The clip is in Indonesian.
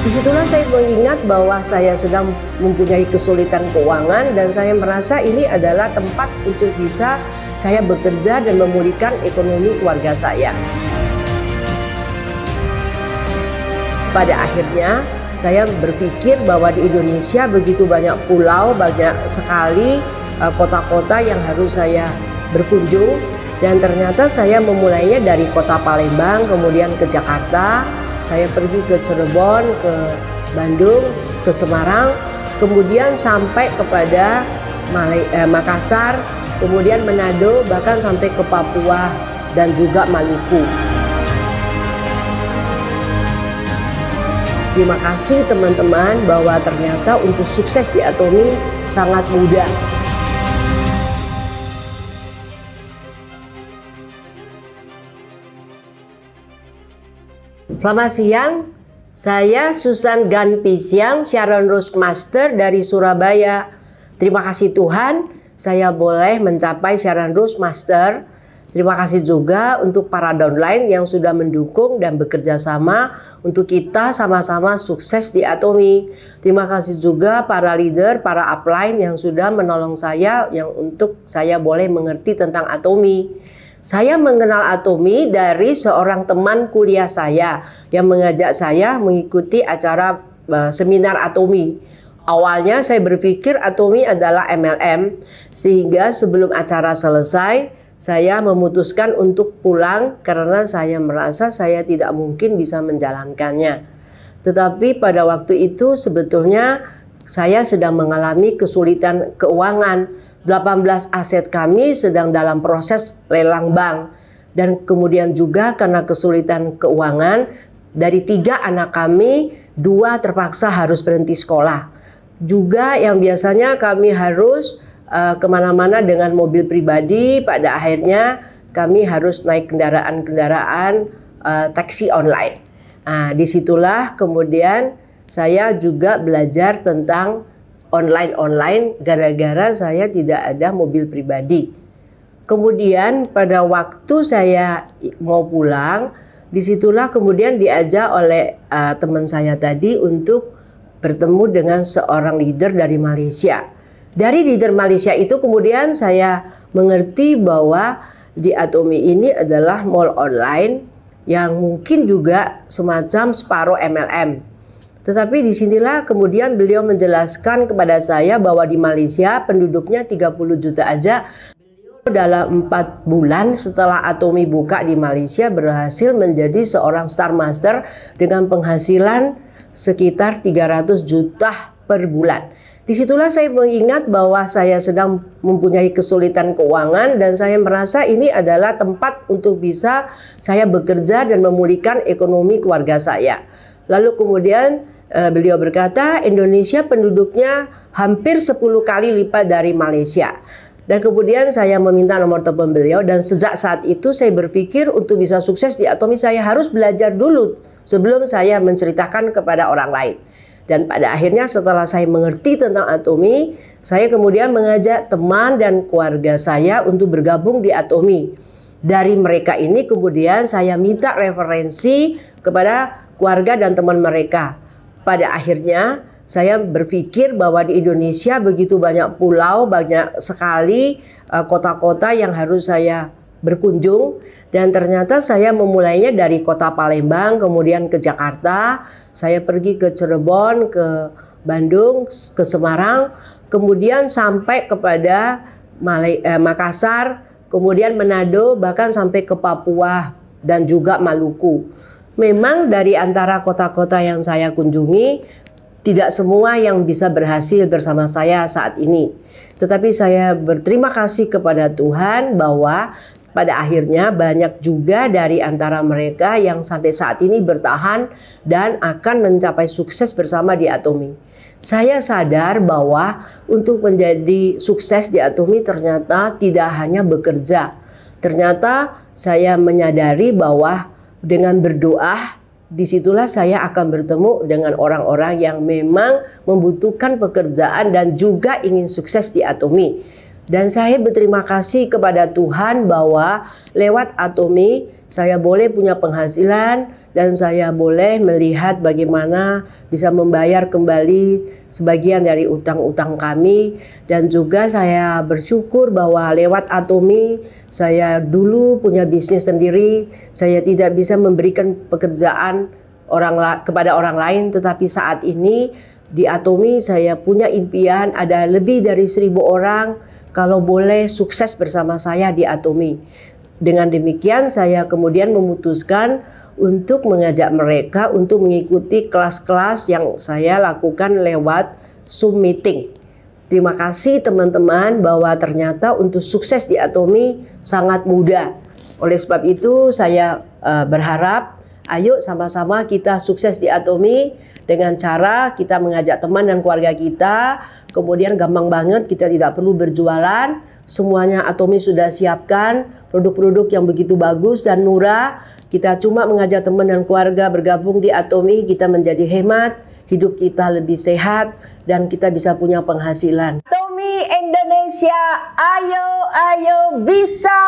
Disitulah saya mengingat bahwa saya sedang mempunyai kesulitan keuangan dan saya merasa ini adalah tempat untuk bisa saya bekerja dan memulihkan ekonomi keluarga saya. Pada akhirnya saya berpikir bahwa di Indonesia begitu banyak pulau, banyak sekali kota-kota yang harus saya berkunjung, dan ternyata saya memulainya dari kota Palembang, kemudian ke Jakarta. Saya pergi ke Cirebon, ke Bandung, ke Semarang, kemudian sampai kepada Makassar, kemudian Manado, bahkan sampai ke Papua dan juga Maluku. Terima kasih teman-teman bahwa ternyata untuk sukses di Atomy sangat mudah. Selamat siang, saya Susan Ganpisiang, Sharon Rose Master dari Surabaya. Terima kasih Tuhan, saya boleh mencapai Sharon Rose Master. Terima kasih juga untuk para downline yang sudah mendukung dan bekerja sama untuk kita sama-sama sukses di Atomy. Terima kasih juga para leader, para upline yang sudah menolong saya yang untuk saya boleh mengerti tentang Atomy. Saya mengenal Atomy dari seorang teman kuliah saya yang mengajak saya mengikuti acara seminar Atomy. Awalnya saya berpikir Atomy adalah MLM, sehingga sebelum acara selesai saya memutuskan untuk pulang karena saya merasa saya tidak mungkin bisa menjalankannya. Tetapi pada waktu itu sebetulnya saya sedang mengalami kesulitan keuangan. 18 aset kami sedang dalam proses lelang bank, dan kemudian juga karena kesulitan keuangan dari 3 anak kami, 2 terpaksa harus berhenti sekolah. Juga yang biasanya kami harus kemana-mana dengan mobil pribadi, pada akhirnya kami harus naik kendaraan-kendaraan taksi online. Nah, disitulah kemudian saya juga belajar tentang online gara-gara saya tidak ada mobil pribadi. Kemudian pada waktu saya mau pulang, disitulah kemudian diajak oleh teman saya tadi untuk bertemu dengan seorang leader dari Malaysia. Dari leader Malaysia itu kemudian saya mengerti bahwa di Atomy ini adalah mall online yang mungkin juga semacam separuh MLM. Tetapi disinilah kemudian beliau menjelaskan kepada saya bahwa di Malaysia penduduknya 30 juta aja. Beliau dalam 4 bulan setelah Atomy buka di Malaysia berhasil menjadi seorang Star Master dengan penghasilan sekitar 300 juta per bulan. Disitulah saya mengingat bahwa saya sedang mempunyai kesulitan keuangan dan saya merasa ini adalah tempat untuk bisa saya bekerja dan memulihkan ekonomi keluarga saya. Lalu kemudian beliau berkata Indonesia penduduknya hampir 10 kali lipat dari Malaysia. Dan kemudian saya meminta nomor telepon beliau dan sejak saat itu saya berpikir untuk bisa sukses di Atomy saya harus belajar dulu sebelum saya menceritakan kepada orang lain. Dan pada akhirnya setelah saya mengerti tentang Atomy, saya kemudian mengajak teman dan keluarga saya untuk bergabung di Atomy. Dari mereka ini kemudian saya minta referensi kepada keluarga dan teman mereka. Pada akhirnya saya berpikir bahwa di Indonesia begitu banyak pulau, banyak sekali kota-kota yang harus saya berkunjung. Dan ternyata saya memulainya dari kota Palembang, kemudian ke Jakarta. Saya pergi ke Cirebon, ke Bandung, ke Semarang, kemudian sampai kepada Makassar, kemudian Manado, bahkan sampai ke Papua dan juga Maluku. Memang dari antara kota-kota yang saya kunjungi, tidak semua yang bisa berhasil bersama saya saat ini. Tetapi saya berterima kasih kepada Tuhan bahwa pada akhirnya banyak juga dari antara mereka yang sampai saat ini bertahan dan akan mencapai sukses bersama di Atomy. Saya sadar bahwa untuk menjadi sukses di Atomy ternyata tidak hanya bekerja. Ternyata saya menyadari bahwa dengan berdoa, disitulah saya akan bertemu dengan orang-orang yang memang membutuhkan pekerjaan dan juga ingin sukses di Atomy. Dan saya berterima kasih kepada Tuhan bahwa lewat Atomy saya boleh punya penghasilan dan saya boleh melihat bagaimana bisa membayar kembali sebagian dari utang-utang kami. Dan juga saya bersyukur bahwa lewat Atomi saya dulu punya bisnis sendiri. Saya tidak bisa memberikan pekerjaan kepada orang lain, tetapi saat ini di Atomi saya punya impian ada lebih dari 1.000 orang kalau boleh sukses bersama saya di Atomi. Dengan demikian saya kemudian memutuskan untuk mengajak mereka untuk mengikuti kelas-kelas yang saya lakukan lewat Zoom meeting. Terima kasih teman-teman bahwa ternyata untuk sukses di Atomi sangat mudah. Oleh sebab itu saya berharap ayo sama-sama kita sukses di Atomi dengan cara kita mengajak teman dan keluarga kita. Kemudian gampang banget, kita tidak perlu berjualan. Semuanya Atomi sudah siapkan produk-produk yang begitu bagus dan murah. Kita cuma mengajak teman dan keluarga bergabung di Atomi, kita menjadi hemat, hidup kita lebih sehat, dan kita bisa punya penghasilan. Atomi Indonesia, ayo bisa!